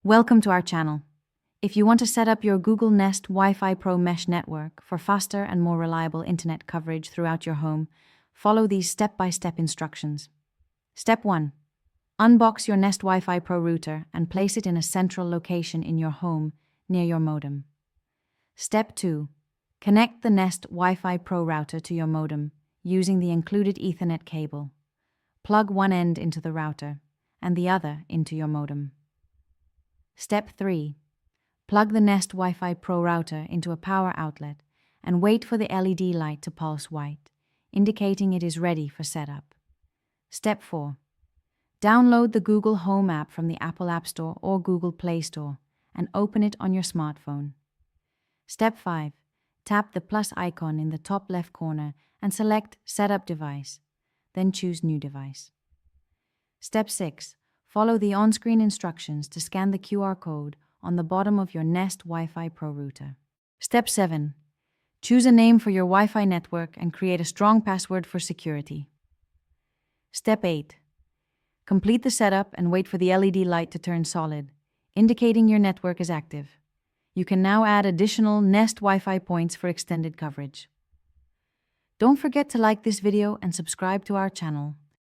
Welcome to our channel. If you want to set up your Google Nest Wi-Fi Pro Mesh network for faster and more reliable internet coverage throughout your home, follow these step-by-step instructions. Step 1. Unbox your Nest Wi-Fi Pro router and place it in a central location in your home near your modem. Step 2. Connect the Nest Wi-Fi Pro router to your modem using the included Ethernet cable. Plug one end into the router and the other into your modem. Step 3. Plug the Nest Wi-Fi Pro router into a power outlet and wait for the LED light to pulse white, indicating it is ready for setup. Step 4. Download the Google Home app from the Apple App Store or Google Play Store and open it on your smartphone. Step 5. Tap the plus icon in the top left corner and select Setup Device, then choose New Device. Step 6. Follow the on-screen instructions to scan the QR code on the bottom of your Nest Wi-Fi Pro router. Step 7. Choose a name for your Wi-Fi network and create a strong password for security. Step 8. Complete the setup and wait for the LED light to turn solid, indicating your network is active. You can now add additional Nest Wi-Fi points for extended coverage. Don't forget to like this video and subscribe to our channel.